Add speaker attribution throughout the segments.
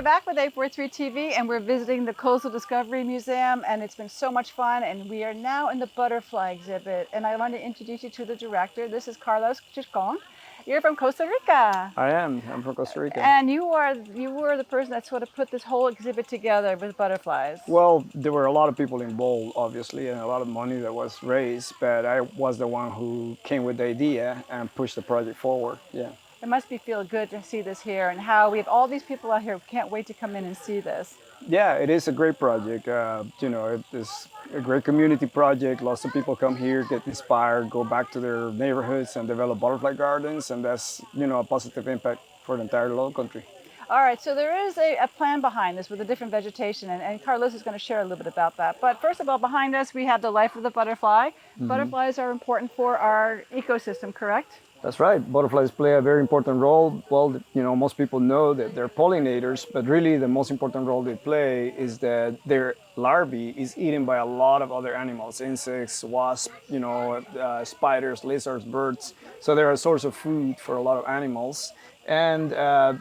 Speaker 1: back with WHHI-TV, and we're visiting the Coastal Discovery Museum, and it's been so much fun. And we are now in the butterfly exhibit, and I want to introduce you to the director. This is Chacon. You're from Costa Rica.
Speaker 2: I am. I'm from Costa Rica.
Speaker 1: And you were the person that sort of put this whole exhibit together with butterflies.
Speaker 2: Well, there were a lot of people involved, obviously, and a lot of money that was raised, but I was the one who came with the idea and pushed the project forward. Yeah.
Speaker 1: It must feel good to see this here, and how we have all these people out here who can't wait to come in and see this.
Speaker 2: Yeah, it is a great project. You know, it's a great community project. Lots of people come here, get inspired, go back to their neighborhoods and develop butterfly gardens, and that's, you know, a positive impact for the entire Lowcountry.
Speaker 1: All right, so there is a plan behind this with the different vegetation, and Carlos is going to share a little bit about that. But first of all, behind us we have the life of the butterfly. Butterflies are important for our ecosystem, correct?
Speaker 2: That's right. Butterflies play a very important role. Well, you know, most people know that they're pollinators, but really the most important role they play is that their larvae is eaten by a lot of other animals, insects, wasps, you know, spiders, lizards, birds. So they're a source of food for a lot of animals. And,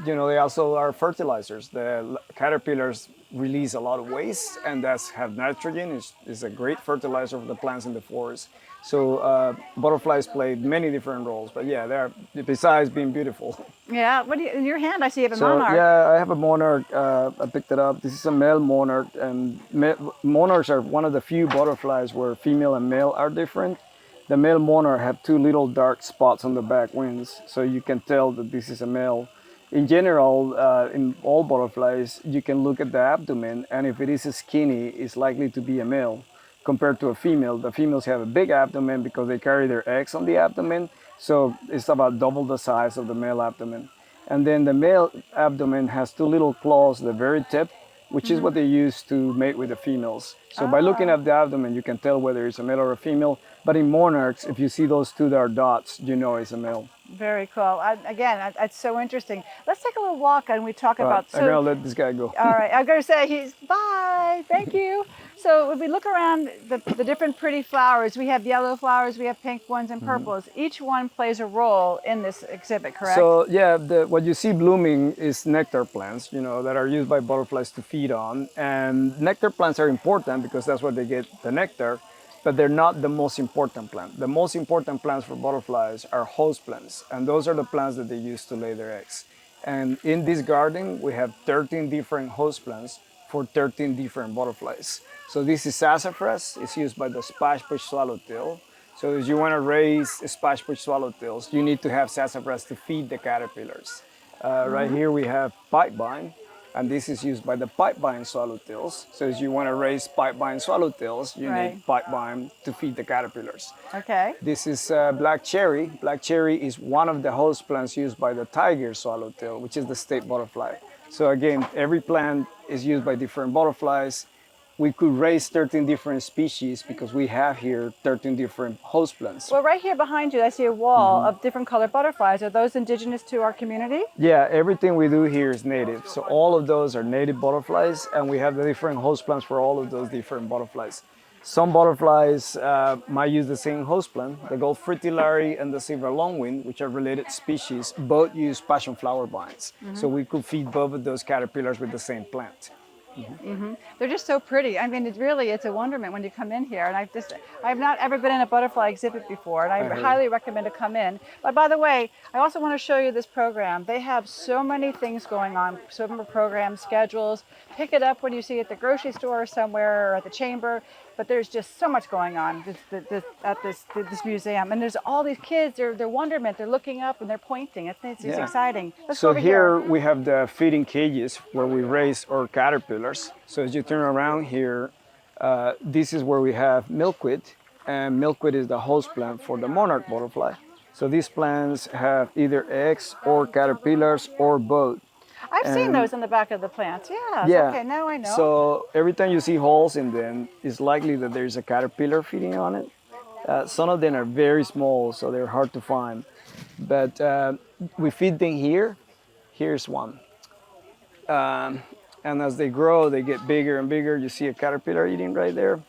Speaker 2: you know, they also are fertilizers. The caterpillars release a lot of waste, and that's have nitrogen. Is a great fertilizer for the plants in the forest. So butterflies play many different roles, but yeah, they're, besides being beautiful.
Speaker 1: Yeah, what do you, in your hand I see you have a
Speaker 2: So
Speaker 1: monarch.
Speaker 2: yeah, I have a monarch. I picked it up. This is a male monarch, and monarchs are one of the few butterflies where female and male are different. The male monarch have two little dark spots on the back wings, so you can tell that this is a male. In general, in all butterflies, you can look at the abdomen, and if it is skinny, it's likely to be a male. Compared to a female, the females have a big abdomen because they carry their eggs on the abdomen, so it's about double the size of the male abdomen. And then the male abdomen has two little claws at the very tip, which is what they use to mate with the females. So by looking at the abdomen, you can tell whether it's a male or a female. But in monarchs, if you see those two dark dots, you know it's a male.
Speaker 1: Very cool. Again, it's so interesting. Let's take a little walk and we talk about...
Speaker 2: I'm gonna let this guy go.
Speaker 1: All right, I'm gonna say bye, thank you. So if we look around the different pretty flowers, we have yellow flowers, we have pink ones and purples. Each one plays a role in this exhibit, correct?
Speaker 2: So yeah, what you see blooming is nectar plants, you know, that are used by butterflies to feed on. And nectar plants are important because that's where they get the nectar, but they're not the most important plant. The most important plants for butterflies are host plants, and those are the plants that they use to lay their eggs. And in this garden, we have 13 different host plants for 13 different butterflies. So this is sassafras. It's used by the spatchbush swallowtail. So if you want to raise spatchbush swallowtails, you need to have sassafras to feed the caterpillars. Right here we have pipevine, and this is used by the pipevine swallowtails. So if you want to raise pipevine swallowtails, you need pipevine to feed the caterpillars.
Speaker 1: Okay.
Speaker 2: This is black cherry. Black cherry is one of the host plants used by the tiger swallowtail, which is the state butterfly. So again, every plant is used by different butterflies. We could raise 13 different species because we have here 13 different host plants.
Speaker 1: Well, right here behind you, I see a wall of different colored butterflies. Are those indigenous to our community?
Speaker 2: Yeah, everything we do here is native. So all of those are native butterflies, and we have the different host plants for all of those different butterflies. Some butterflies might use the same host plant. The gold fritillary and the silver longwing, which are related species, both use passion flower vines. So we could feed both of those caterpillars with the same plant.
Speaker 1: They're just so pretty. I mean, it's a wonderment when you come in here. And I've not ever been in a butterfly exhibit before, and I highly recommend to come in. But by the way, I also want to show you this program. They have so many things going on, so many programs, schedules. Pick it up when you see it at the grocery store or somewhere or at the chamber. But there's just so much going on at this museum. And there's all these kids, they're wonderment, they're looking up and they're pointing. It's exciting. Let's go
Speaker 2: So
Speaker 1: over
Speaker 2: here we have the feeding cages where we raise our caterpillars. So as you turn around here, this is where we have milkweed. And milkweed is the host plant for the monarch butterfly. So these plants have either eggs or caterpillars or both.
Speaker 1: I've seen those in the back of the plants.
Speaker 2: Yeah.
Speaker 1: Okay, now I know.
Speaker 2: So every time you see holes in them, it's likely that there's a caterpillar feeding on it. Some of them are very small, so they're hard to find. But we feed them here. Here's one. And as they grow, they get bigger and bigger. You see a caterpillar eating right there.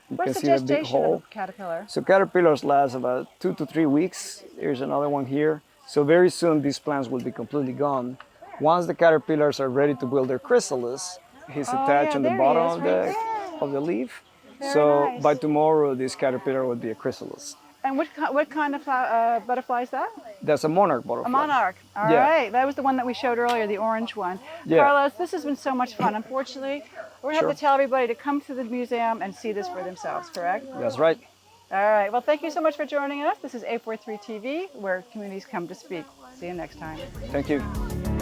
Speaker 2: You
Speaker 1: What's
Speaker 2: can
Speaker 1: the
Speaker 2: see the big
Speaker 1: gestation
Speaker 2: hole.
Speaker 1: of a caterpillar?
Speaker 2: So caterpillars last about 2 to 3 weeks. Here's another one here. So very soon these plants will be completely gone. Once the caterpillars are ready to build their chrysalis, he's
Speaker 1: Oh,
Speaker 2: attached
Speaker 1: yeah,
Speaker 2: on the
Speaker 1: there he
Speaker 2: bottom
Speaker 1: is,
Speaker 2: of
Speaker 1: right
Speaker 2: the
Speaker 1: there.
Speaker 2: of the leaf.
Speaker 1: Very
Speaker 2: So
Speaker 1: nice.
Speaker 2: by tomorrow, this caterpillar would be a chrysalis.
Speaker 1: And what kind of butterfly is that?
Speaker 2: That's a monarch
Speaker 1: A
Speaker 2: butterfly.
Speaker 1: monarch. All
Speaker 2: Yeah.
Speaker 1: right. That was the one that we showed earlier, the orange one.
Speaker 2: Yeah.
Speaker 1: Carlos, this has been so much fun. Unfortunately, we're going to have to
Speaker 2: Sure.
Speaker 1: tell everybody to come to the museum and see this for themselves, correct?
Speaker 2: That's right.
Speaker 1: All right. Well, thank you so much for joining us. This is 843 TV, where communities come to speak. See you next time.
Speaker 2: Thank you.